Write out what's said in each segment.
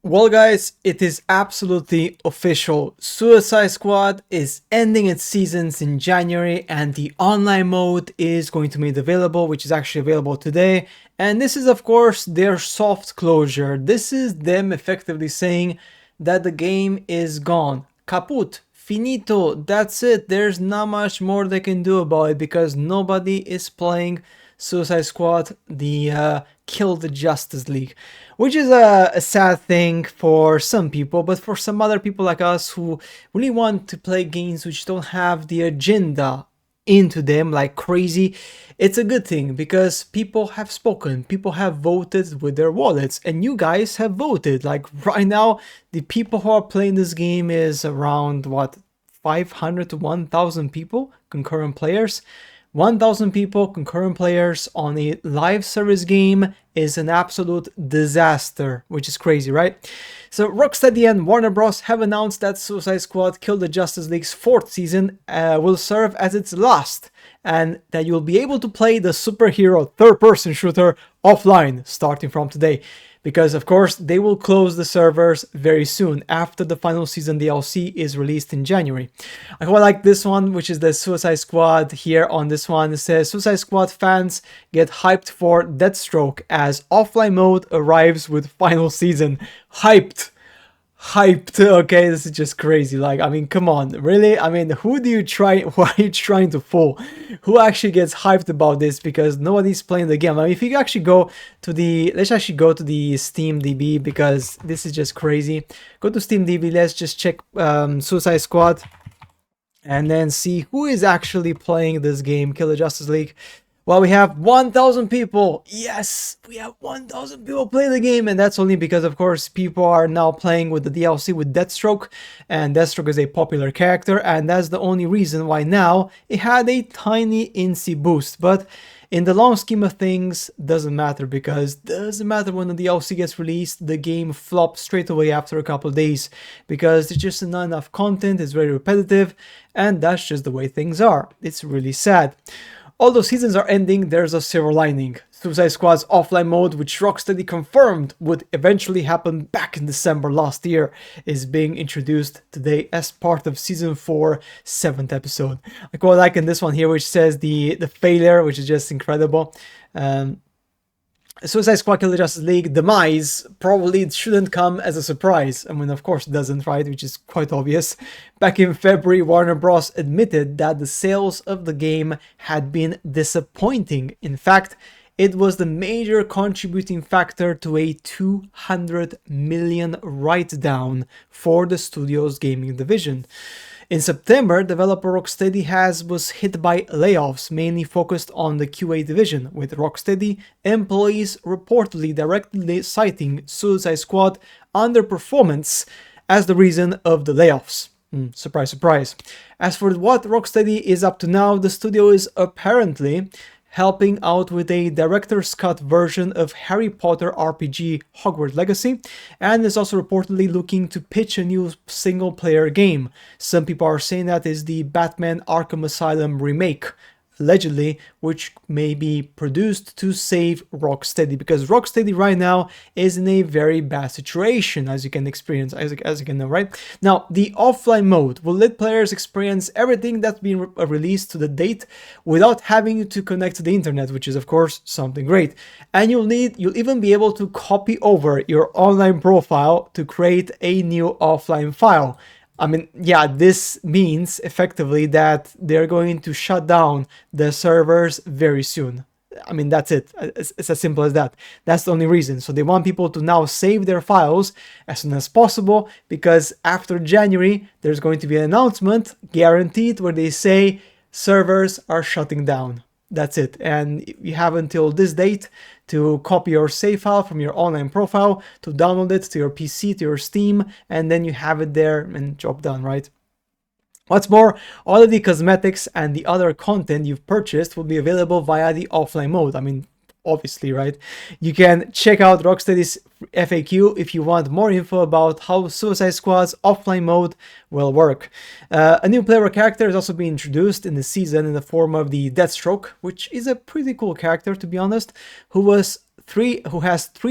Well, guys, it is absolutely official. Suicide Squad is ending its seasons in January, and the online mode is going to be made available, which is actually available today. And this is, of course, their soft closure. This is them effectively saying that the game is gone. Kaput. Finito. That's it. There's not much more they can do about it because nobody is playing Suicide Squad, the Kill the Justice League, which is a sad thing for some people, but for some other people like us who really want to play games which don't have the agenda into them like crazy, it's a good thing because people have spoken, people have voted with their wallets, and you guys have voted. Like right now, the people who are playing this game is around what, 500 to 1,000 people, concurrent players. 1,000 people, concurrent players on a live service game is an absolute disaster, which is crazy, right? So Rocksteady and Warner Bros. Have announced that Suicide Squad Kill the Justice League's 4th season will serve as its last, and that you'll be able to play the superhero third-person shooter offline starting from today. Because of course they will close the servers very soon after the final season DLC is released in January. I quite like this one, which is the Suicide Squad here on this one. It says Suicide Squad fans get hyped for Deathstroke as offline mode arrives with final season. Hyped. Okay, this is just crazy. Like, I mean, come on, really? I mean, who are you trying to fool? Who actually gets hyped about this? Because nobody's playing the game. I mean, if you actually go to let's actually go to the Steam DB, because this is just crazy. Go to Steam DB, let's just check Suicide Squad and then see who is actually playing this game, Kill the Justice League. Well, we have 1,000 people. Yes, we have 1,000 people playing the game, and that's only because, of course, people are now playing with the DLC with Deathstroke, and Deathstroke is a popular character, and that's the only reason why now it had a tiny INSI boost. But in the long scheme of things, doesn't matter, because doesn't matter when the DLC gets released, the game flops straight away after a couple of days, because there's just not enough content, it's very repetitive, and that's just the way things are. It's really sad. Although seasons are ending, there's a silver lining. Suicide Squad's offline mode, which Rocksteady confirmed would eventually happen back in December last year, is being introduced today as part of Season 4, 7th episode. I quite like in this one here, which says the failure, which is just incredible. Suicide Squad Kill the Justice League demise probably shouldn't come as a surprise. I mean, of course it doesn't, right? Which is quite obvious. Back in February, Warner Bros. Admitted that the sales of the game had been disappointing. In fact, it was the major contributing factor to a $200 million write-down for the studio's gaming division. In September, developer Rocksteady was hit by layoffs, mainly focused on the QA division, with Rocksteady employees reportedly directly citing Suicide Squad underperformance as the reason of the layoffs. Surprise, surprise. As for what Rocksteady is up to now, the studio is apparently helping out with a director's cut version of Harry Potter RPG Hogwarts Legacy, and is also reportedly looking to pitch a new single-player game. Some people are saying that is the Batman Arkham Asylum remake, allegedly, which may be produced to save Rocksteady, because Rocksteady right now is in a very bad situation, as you can experience, as you can know, right? Now, the offline mode will let players experience everything that's been released to the date without having to connect to the internet, which is of course something great. And you'll even be able to copy over your online profile to create a new offline file. I mean, yeah, this means effectively that they're going to shut down the servers very soon. I mean, that's it. It's as simple as that. That's the only reason. So they want people to now save their files as soon as possible, because after January, there's going to be an announcement, guaranteed, where they say servers are shutting down. That's it. And you have until this date to copy your save file from your online profile, to download it to your PC, to your Steam, and then you have it there and job done, right? What's more, all of the cosmetics and the other content you've purchased will be available via the offline mode. I mean, obviously, right? You can check out Rocksteady's FAQ if you want more info about how Suicide Squad's offline mode will work. A new player character is also being introduced in the season in the form of the Deathstroke, which is a pretty cool character, to be honest, who has three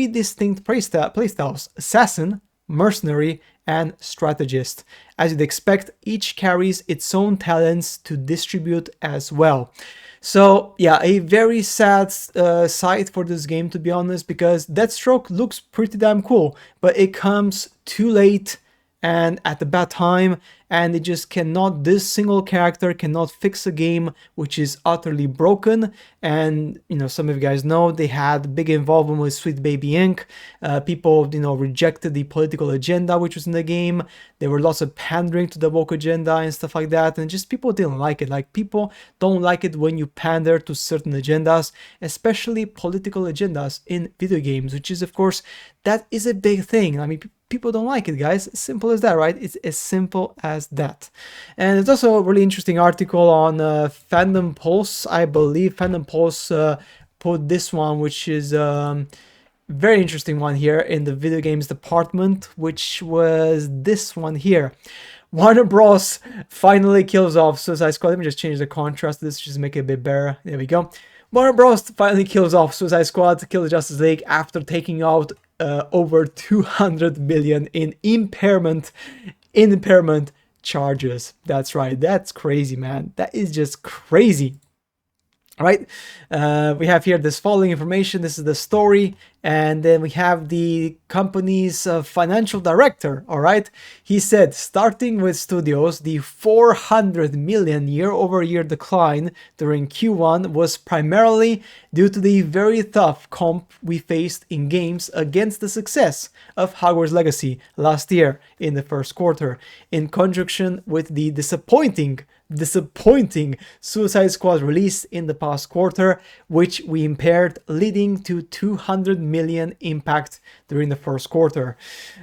distinct playstyles: Assassin, mercenary, and strategist. As you'd expect, each carries its own talents to distribute as well. So yeah, a very sad sight for this game, to be honest, because Deathstroke looks pretty damn cool, but it comes too late and at the bad time, and it just cannot, this single character cannot fix a game which is utterly broken. And you know, some of you guys know they had big involvement with Sweet Baby Inc. People, you know, rejected the political agenda which was in the game. There were lots of pandering to the woke agenda and stuff like that, and just people didn't like it. Like, people don't like it when you pander to certain agendas, especially political agendas in video games, which is, of course, that is a big thing. I mean, people don't like it, guys. Simple as that, right? It's as simple as that. And it's also a really interesting article on Fandom Pulse. I believe Fandom Pulse put this one, which is very interesting one here in the video games department, which was this one here. Warner Bros. Finally kills off Suicide Squad. Let me just change the contrast of this, just make it a bit better. There we go. Warner Bros. Finally kills off Suicide Squad to kill the Justice League after taking out over 200 million in impairment charges. That's right. That's crazy, man. That is just crazy. All right, we have here this following information. This is the story, and then we have the company's financial director. All right, he said, starting with studios, the 400 million year-over-year decline during Q1 was primarily due to the very tough comp we faced in games against the success of Hogwarts Legacy last year in the first quarter, in conjunction with the disappointing Suicide Squad release in the past quarter, which we impaired, leading to 200 million impact during the first quarter.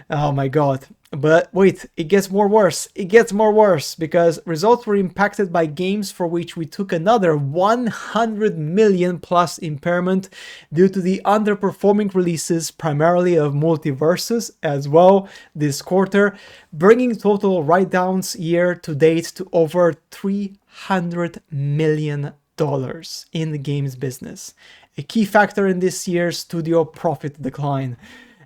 Oh my god. But wait, it gets more worse. It gets more worse, because results were impacted by games for which we took another 100 million plus impairment due to the underperforming releases, primarily of Multiverses as well this quarter, bringing total write-downs year to date to over $300 million in the games business. A key factor in this year's studio profit decline.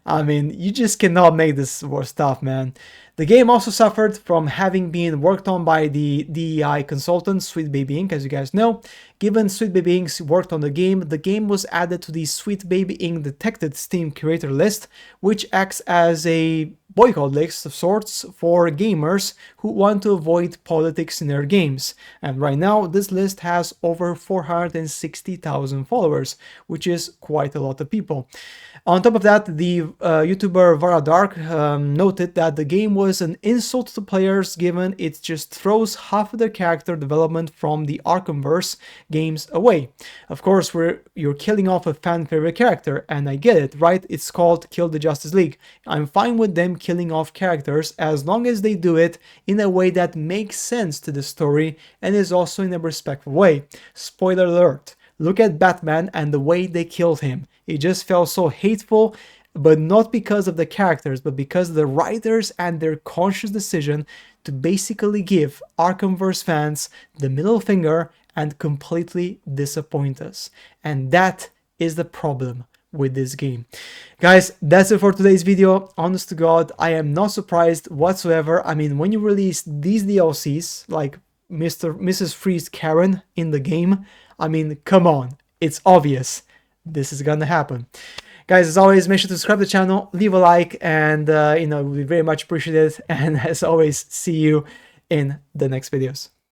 I mean, you just cannot make this worse stuff, man. The game also suffered from having been worked on by the DEI consultant Sweet Baby Inc., as you guys know. Given Sweet Baby Inc. worked on the game was added to the Sweet Baby Inc. detected Steam creator list, which acts as a boycott list of sorts for gamers who want to avoid politics in their games. And right now, this list has over 460,000 followers, which is quite a lot of people. On top of that, the YouTuber Vara Dark noted that the game was an insult to players, given it just throws half of their character development from the Arkhamverse games away. Of course, you're killing off a fan favorite character, and I get it, right? It's called Kill the Justice League. I'm fine with them killing off characters as long as they do it in a way that makes sense to the story and is also in a respectful way. Spoiler alert. Look at Batman and the way they killed him. It just felt so hateful, but not because of the characters, but because of the writers and their conscious decision to basically give Arkhamverse fans the middle finger and completely disappoint us. And that is the problem with this game. Guys, that's it for today's video. Honest to God, I am not surprised whatsoever. I mean, when you release these DLCs, like Mrs. Freeze Karen in the game, I mean, come on, it's obvious this is gonna happen. Guys, as always, make sure to subscribe to the channel, leave a like, and we very much appreciate it. And as always, see you in the next videos.